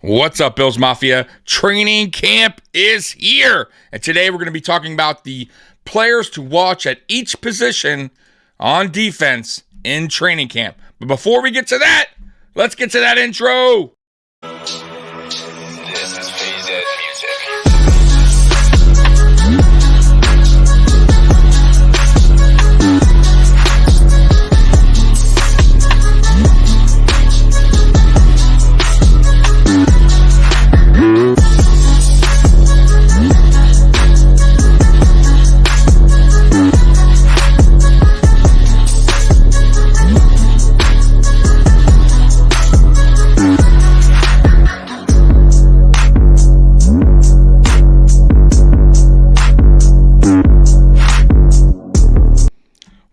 What's up, Bills Mafia? Training camp is here. And today we're going to be talking about the players to watch at each position on defense in training camp. But before we get to that, let's get to that intro. This is PZ Music.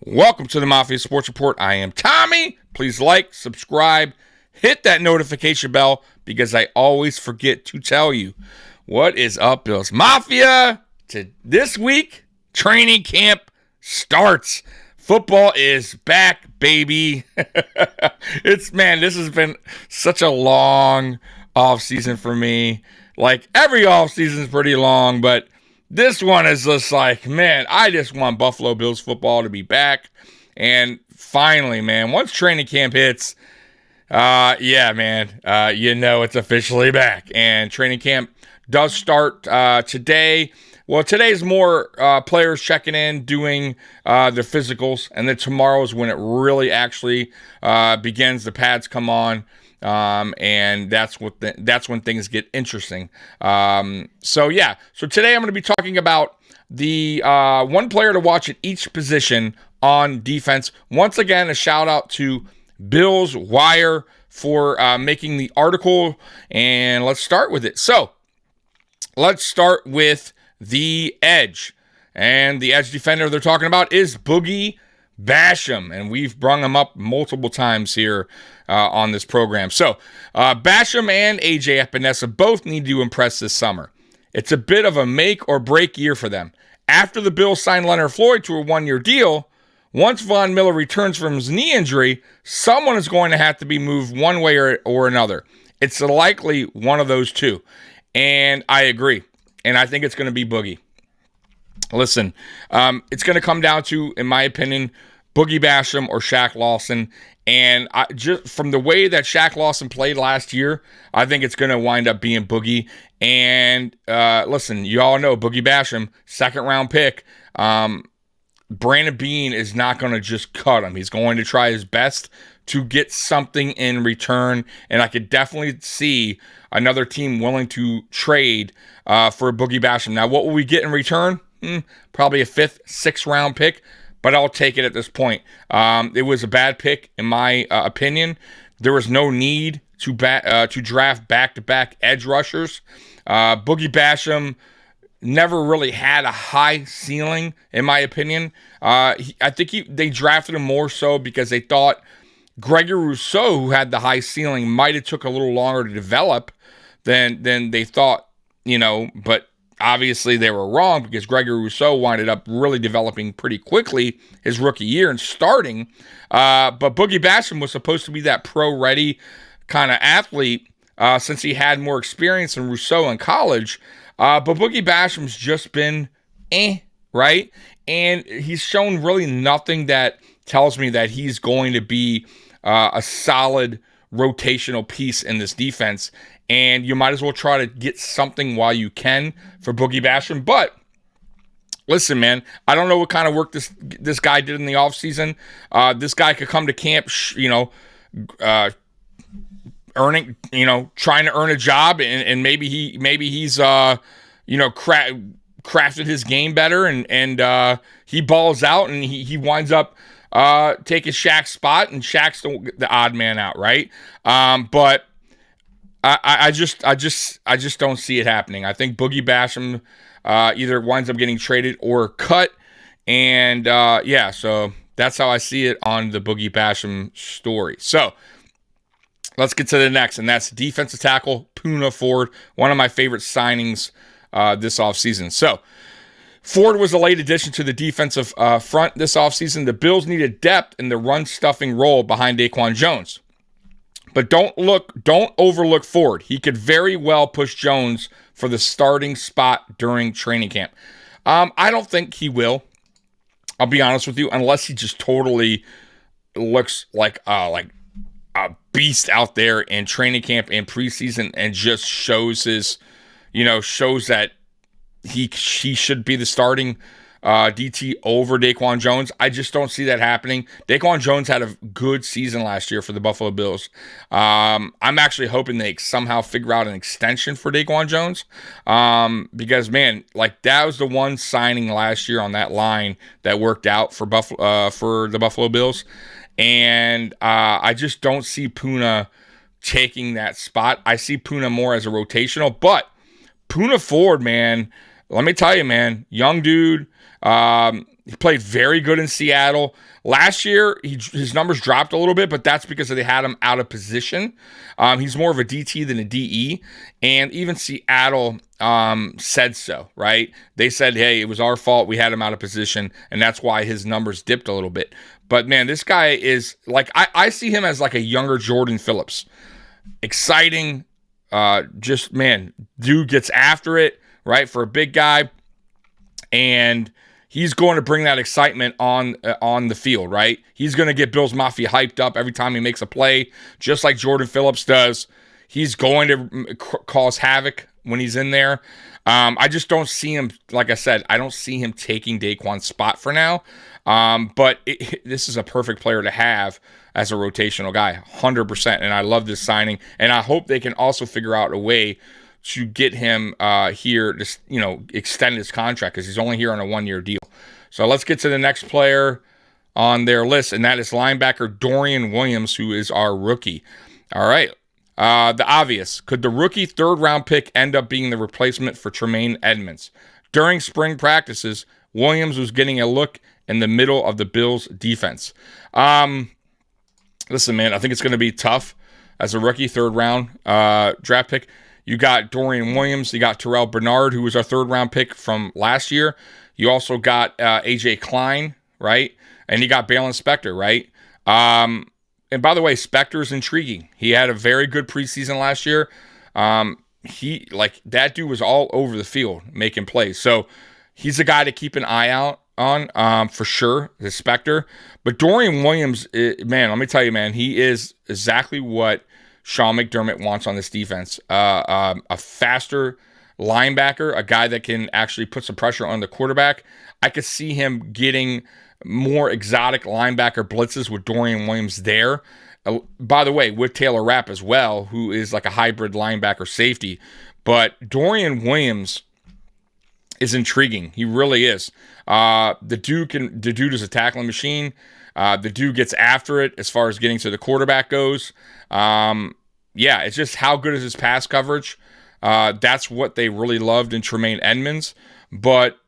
Welcome to the Mafia Sports Report. I am Tommy. Please like, subscribe, hit that notification bell because I always forget to tell you. What is up, Bills Mafia? This week, training camp starts. Football is back, baby. This has been such a long offseason for me. Like, every offseason is pretty long, but this one is just like, man, I just want Buffalo Bills football to be back. And finally, man, once training camp hits, it's officially back. And training camp does start today. Well, today's more players checking in, doing their physicals. And then tomorrow is when it really actually begins. The pads come on. And that's when things get interesting. So today I'm going to be talking about the one player to watch at each position on defense. Once again, a shout out to Bills Wire for making the article, and let's start with it. So let's start with the edge, and the edge defender they're talking about is Boogie Basham, and we've brung him up multiple times here on this program. So Basham and AJ Epinesa both need to impress this summer. It's a bit of a make or break year for them. After the Bills signed Leonard Floyd to a one-year deal, once Von Miller returns from his knee injury, someone is going to have to be moved one way or another. It's likely one of those two. And I agree. And I think it's going to be Boogie. Listen, it's going to come down to, in my opinion, Boogie Basham or Shaq Lawson. And just from the way that Shaq Lawson played last year, I think it's going to wind up being Boogie. And listen, you all know Boogie Basham, second-round pick. Brandon Beane is not going to just cut him. He's going to try his best to get something in return. And I could definitely see another team willing to trade for Boogie Basham. Now, what will we get in return? Probably a 5th, 6th round pick, but I'll take it at this point. It was a bad pick, in my opinion. There was no need to draft back-to-back edge rushers. Boogie Basham never really had a high ceiling, in my opinion. I think they drafted him more so because they thought Gregory Rousseau, who had the high ceiling, might have took a little longer to develop than they thought, but obviously they were wrong because Gregory Rousseau winded up really developing pretty quickly his rookie year and starting. But Boogie Basham was supposed to be that pro-ready kind of athlete since he had more experience than Rousseau in college. But Boogie Basham's just been right? And he's shown really nothing that tells me that he's going to be a solid rotational piece in this defense. And you might as well try to get something while you can for Boogie Basham. But listen, man, I don't know what kind of work this guy did in the offseason. This guy could come to camp, earning, trying to earn a job, and maybe he's crafted his game better, and he balls out, and he winds up taking Shaq's spot, and Shaq's the odd man out, right? But I just don't see it happening. I think Boogie Basham either winds up getting traded or cut, and so that's how I see it on the Boogie Basham story. So let's get to the next, and that's defensive tackle Poona Ford, one of my favorite signings this offseason. So Ford was a late addition to the defensive front this offseason. The Bills needed depth in the run-stuffing role behind Daquan Jones. But don't overlook Ford. He could very well push Jones for the starting spot during training camp. I don't think he will. I'll be honest with you, unless he just totally looks like a beast out there in training camp and preseason and just shows shows that he should be the starting DT over Daquan Jones. I just don't see that happening. Daquan Jones had a good season last year for the Buffalo Bills. I'm actually hoping they somehow figure out an extension for Daquan Jones because, man, like that was the one signing last year on that line that worked out for the Buffalo Bills. And I just don't see Puna taking that spot. I see Puna more as a rotational, but Puna Ford, man, let me tell you, man, young dude. He played very good in Seattle. Last year, his numbers dropped a little bit, but that's because they had him out of position. He's more of a DT than a DE, and even Seattle said so, right? They said, hey, it was our fault. We had him out of position, and that's why his numbers dipped a little bit. But, man, this guy is, like, I see him as like a younger Jordan Phillips. Exciting. Just, man, dude gets after it, right, for a big guy. And he's going to bring that excitement on the field, right? He's going to get Bills Mafia hyped up every time he makes a play, just like Jordan Phillips does. He's going to cause havoc when he's in there. I just don't see him, like I said, I don't see him taking Daquan's spot for now. But this is a perfect player to have as a rotational guy, 100%. And I love this signing. And I hope they can also figure out a way to get him here to, extend his contract because he's only here on a 1-year deal. So let's get to the next player on their list, and that is linebacker Dorian Williams, who is our rookie. All right. The obvious. Could the rookie third-round pick end up being the replacement for Tremaine Edmunds? During spring practices, Williams was getting a look in the middle of the Bills' defense. Listen, man, I think it's going to be tough as a rookie third-round draft pick. You got Dorian Williams. You got Terrell Bernard, who was our third-round pick from last year. You also got A.J. Klein, right? And you got Balen Spector, right? And by the way, Spector's intriguing. He had a very good preseason last year. That dude was all over the field making plays. So he's a guy to keep an eye out on for sure, the Spector. But Dorian Williams, man, let me tell you, man, he is exactly what Sean McDermott wants on this defense. A faster linebacker, a guy that can actually put some pressure on the quarterback. I could see him getting more exotic linebacker blitzes with Dorian Williams there. By the way, with Taylor Rapp as well, who is like a hybrid linebacker safety. But Dorian Williams is intriguing. He really is. The dude is a tackling machine. The dude gets after it as far as getting to the quarterback goes. It's just how good is his pass coverage. That's what they really loved in Tremaine Edmunds. But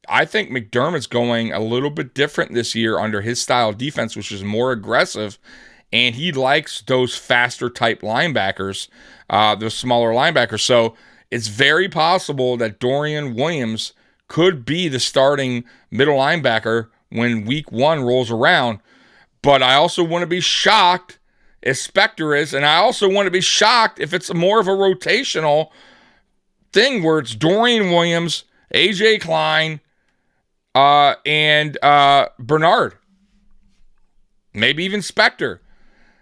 I think McDermott's going a little bit different this year under his style of defense, which is more aggressive. And he likes those faster type linebackers, those smaller linebackers. So it's very possible that Dorian Williams could be the starting middle linebacker when week 1 rolls around. But I also want to be shocked if Spector is, and I also want to be shocked if it's more of a rotational thing where it's Dorian Williams, A.J. Klein, and Bernard. Maybe even Spector.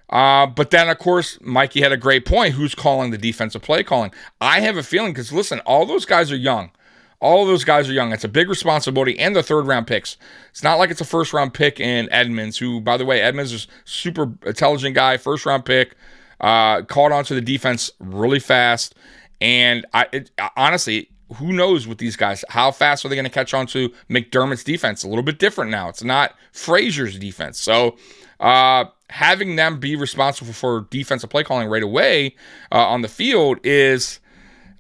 But then, of course, Mikey had a great point. Who's calling the defensive play calling? I have a feeling, because listen, all those guys are young. All of those guys are young. It's a big responsibility, and the third-round picks. It's not like it's a first-round pick in Edmunds, who, by the way, Edmunds is a super intelligent guy, first-round pick, caught onto the defense really fast. And honestly, who knows with these guys? How fast are they going to catch on to McDermott's defense? A little bit different now. It's not Frazier's defense. So having them be responsible for defensive play calling right away on the field is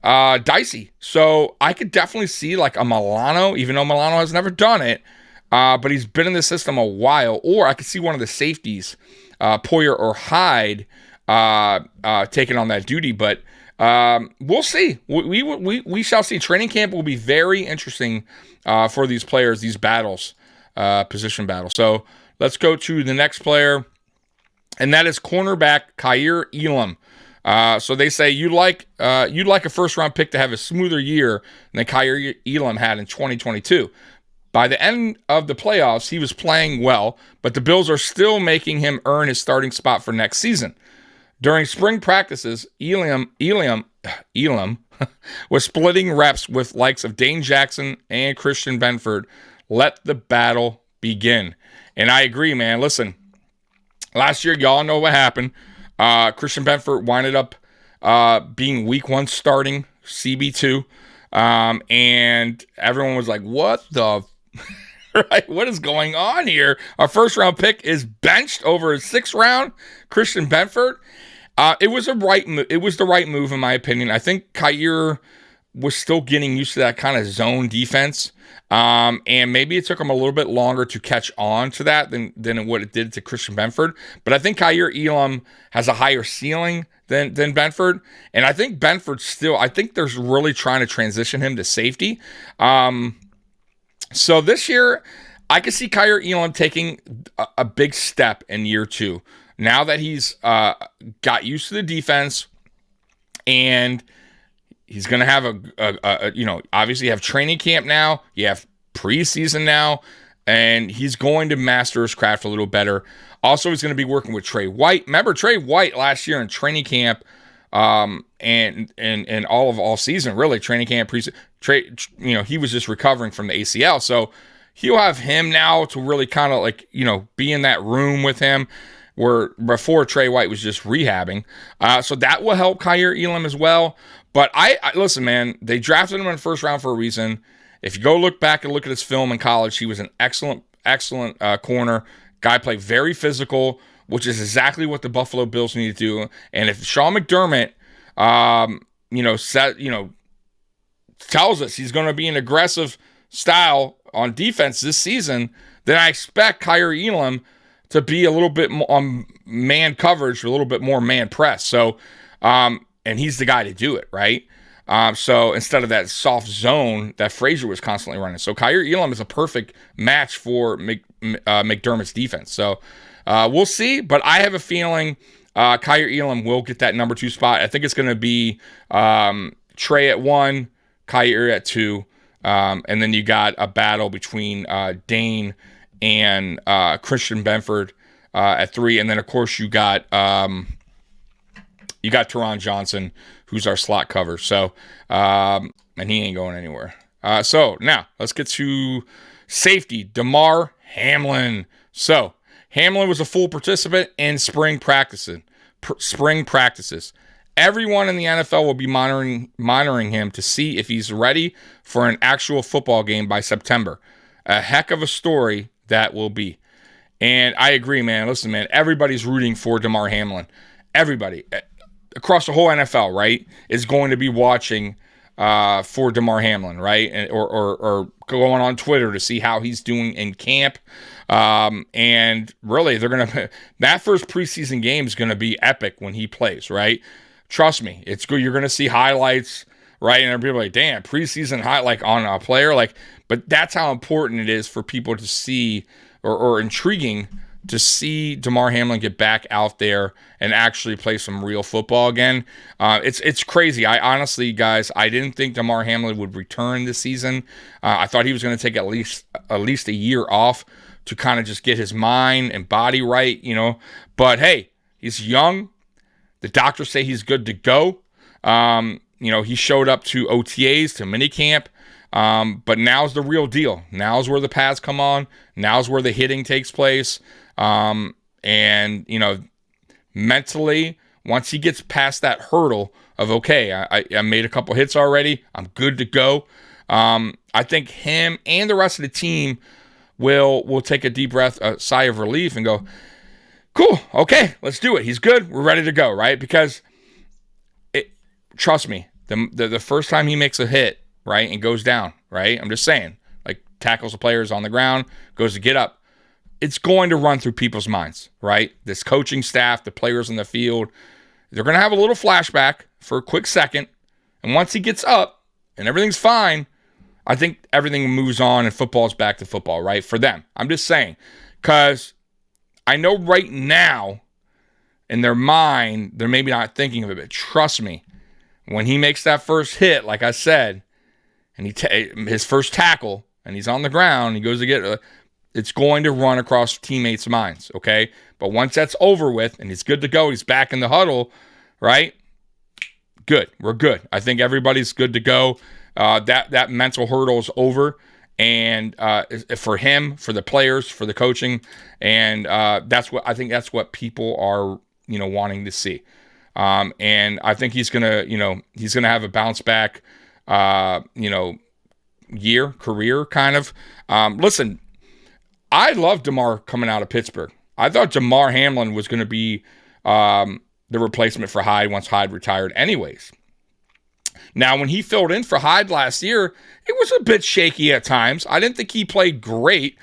dicey. So I could definitely see like a Milano, even though Milano has never done it, but he's been in the system a while. Or I could see one of the safeties, Poyer or Hyde, taking on that duty. But we'll see. We shall see. Training camp will be very interesting for these players, these battles, position battles. So let's go to the next player. and that is cornerback Kaiir Elam. So they say you'd like a first round pick to have a smoother year than Kaiir Elam had in 2022. By the end of the playoffs, he was playing well, but the Bills are still making him earn his starting spot for next season. During spring practices, Elam was splitting reps with likes of Dane Jackson and Christian Benford. Let the battle begin. And I agree, man. Listen, last year, y'all know what happened. Christian Benford winded up being week 1 starting CB2. And everyone was like, what the right? What is going on here? Our first round pick is benched over a 6th round Christian Benford. It was the right move, in my opinion. I think Kaiir was still getting used to that kind of zone defense. And maybe it took him a little bit longer to catch on to that than what it did to Christian Benford. But I think Kaiir Elam has a higher ceiling than Benford. And I think Benford I think they're really trying to transition him to safety. So this year, I could see Kaiir Elam taking a big step in year 2. Now that he's got used to the defense, and he's going to have obviously you have training camp now, you have preseason now, and he's going to master his craft a little better. Also, he's going to be working with Trey White. Remember, Trey White last year in training camp, and all season, really, training camp, preseason, he was just recovering from the ACL. So he'll have him now to really kind of be in that room with him, where before Trey White was just rehabbing. So that will help Kaiir Elam as well. But I listen, man, they drafted him in the first round for a reason. If you go look back and look at his film in college, he was an excellent corner. Guy played very physical, which is exactly what the Buffalo Bills need to do. And if Sean McDermott, tells us he's going to be an aggressive style on defense this season, then I expect Kaiir Elam to be a little bit more on man coverage, a little bit more man press. So, and he's the guy to do it, right? So instead of that soft zone that Frazier was constantly running. So Kaiir Elam is a perfect match for McDermott's defense. So we'll see, but I have a feeling Kaiir Elam will get that number 2 spot. I think it's going to be Trey at 1, Kaiir at 2, and then you got a battle between Dane and Christian Benford at 3, and then of course you got Teron Johnson, who's our slot cover. So and he ain't going anywhere. So now let's get to safety, Damar Hamlin. So Hamlin was a full participant in spring practices. Everyone in the NFL will be monitoring him to see if he's ready for an actual football game by September. A heck of a story that will be. And I agree, man. Listen, man, everybody's rooting for Damar Hamlin. Everybody across the whole NFL, right, is going to be watching for Damar Hamlin, right? And, or going on Twitter to see how he's doing in camp. And really, they're going to, that first preseason game is going to be epic when he plays, right? Trust me, it's good. You're going to see highlights, right? And people are like, damn, preseason highlight on a player. But that's how important it is for people to see, or intriguing to see Damar Hamlin get back out there and actually play some real football again. It's crazy. I honestly, guys, I didn't think Damar Hamlin would return this season. I thought he was going to take at least a year off to kind of just get his mind and body right, But hey, he's young. The doctors say he's good to go. He showed up to OTAs, to minicamp. But now's the real deal. Now's where the pads come on. Now's where the hitting takes place. Mentally, once he gets past that hurdle of, okay, I made a couple hits already, I'm good to go. I think him and the rest of the team will take a deep breath, a sigh of relief, and go, cool, okay, let's do it. He's good. We're ready to go, right? Because trust me, the first time he makes a hit, right, and goes down, right? I'm just saying, tackles the players on the ground, goes to get up. It's going to run through people's minds, right? This coaching staff, the players in the field, they're going to have a little flashback for a quick second. And once he gets up and everything's fine, I think everything moves on and football's back to football, right? For them. I'm just saying. Because I know right now in their mind, they're maybe not thinking of it. But trust me, when he makes that first hit, like I said, and his first tackle, and he's on the ground, he goes to get it's going to run across teammates' minds, okay? But once that's over with and he's good to go, he's back in the huddle, right? Good. We're good. I think everybody's good to go. That mental hurdle is over, and for him, for the players, for the coaching, and that's what people are wanting to see. And I think he's gonna have a bounce back, career kind of. Listen, I love DeMar coming out of Pittsburgh. I thought DeMar Hamlin was going to be the replacement for Hyde once Hyde retired anyways. Now, when he filled in for Hyde last year, it was a bit shaky at times. I didn't think he played great,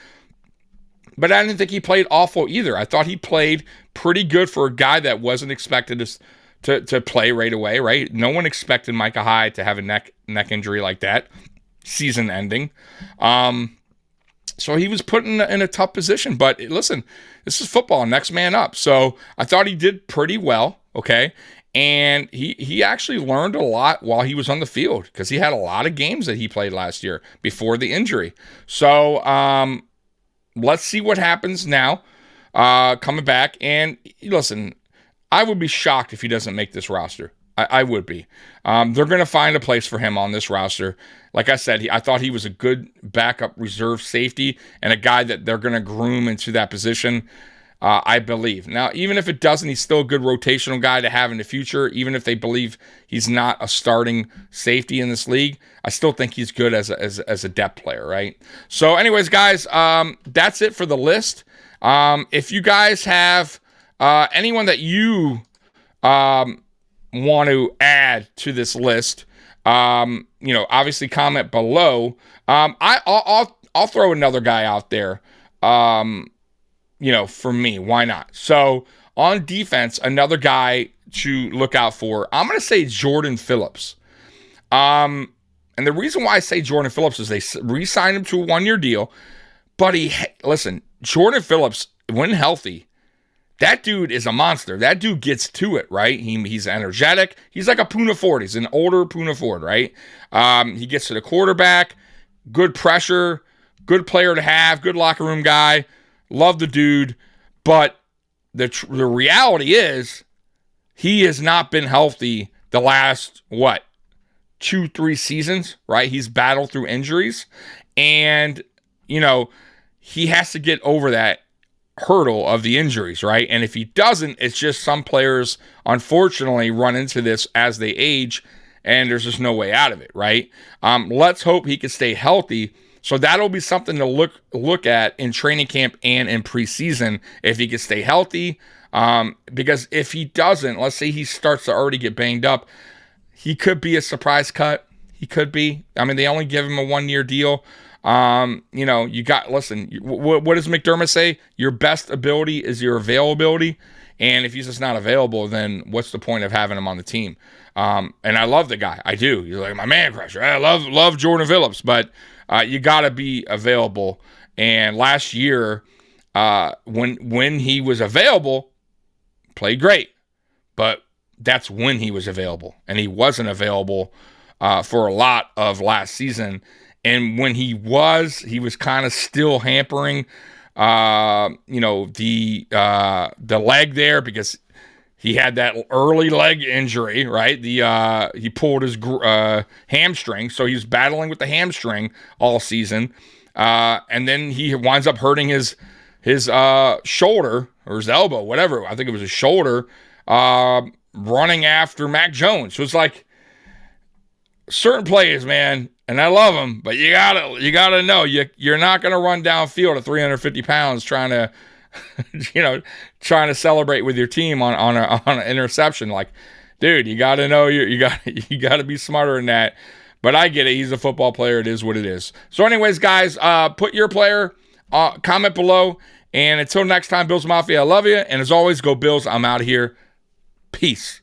but I didn't think he played awful either. I thought he played pretty good for a guy that wasn't expected to play right away, right? No one expected Micah Hyde to have a neck injury like that, season ending. So he was put in a tough position. But listen, this is football, next man up. So I thought he did pretty well, okay? And he actually learned a lot while he was on the field because he had a lot of games that he played last year before the injury. So let's see what happens now coming back. And listen, I would be shocked if he doesn't make this roster. I would be. They're going to find a place for him on this roster. Like I said, I thought he was a good backup reserve safety and a guy that they're going to groom into that position, I believe. Now, even if it doesn't, he's still a good rotational guy to have in the future. Even if they believe he's not a starting safety in this league, I still think he's good as a depth player, right? So anyways, guys, that's it for the list. If you guys have anyone that you want to add to this list, obviously comment below. I'll throw another guy out there. For me, why not? So on defense, another guy to look out for. I'm going to say Jordan Phillips. And the reason why I say Jordan Phillips is they re-signed him to a 1-year deal. But listen, Jordan Phillips, when healthy, that dude is a monster. That dude gets to it, right? He's energetic. He's like a Puna Ford. He's an older Puna Ford, right? He gets to the quarterback, good pressure, good player to have, good locker room guy. Love the dude. But the reality is he has not been healthy the last, 2-3 seasons, right? He's battled through injuries. And, he has to get over that hurdle of the injuries, right? And if he doesn't, it's just some players unfortunately run into this as they age, and there's just no way out of it, right? Let's hope he can stay healthy. So that'll be something to look at in training camp and in preseason if he can stay healthy. Because if he doesn't, let's say he starts to already get banged up, he could be a surprise cut. He could be. I mean, they only give him a 1-year deal. Listen, what does McDermott say? Your best ability is your availability. And if he's just not available, then what's the point of having him on the team? And I love the guy. I do. He's like my man crush. I love Jordan Phillips, but you got to be available. And last year, when he was available, played great. But that's when he was available. And he wasn't available for a lot of last season. And when he was kind of still hampering, the leg there because he had that early leg injury, right? He pulled his hamstring, so he was battling with the hamstring all season, and then he winds up hurting his shoulder or his elbow, whatever. I think it was his shoulder, running after Mac Jones. So it's like certain plays, man. And I love him, but you gotta know you're not gonna run downfield at 350 pounds trying to, trying to celebrate with your team on an interception. Like, dude, you gotta know you gotta be smarter than that. But I get it. He's a football player. It is what it is. So, anyways, guys, put your player, comment below, and until next time, Bills Mafia, I love you. And as always, go Bills. I'm out of here. Peace.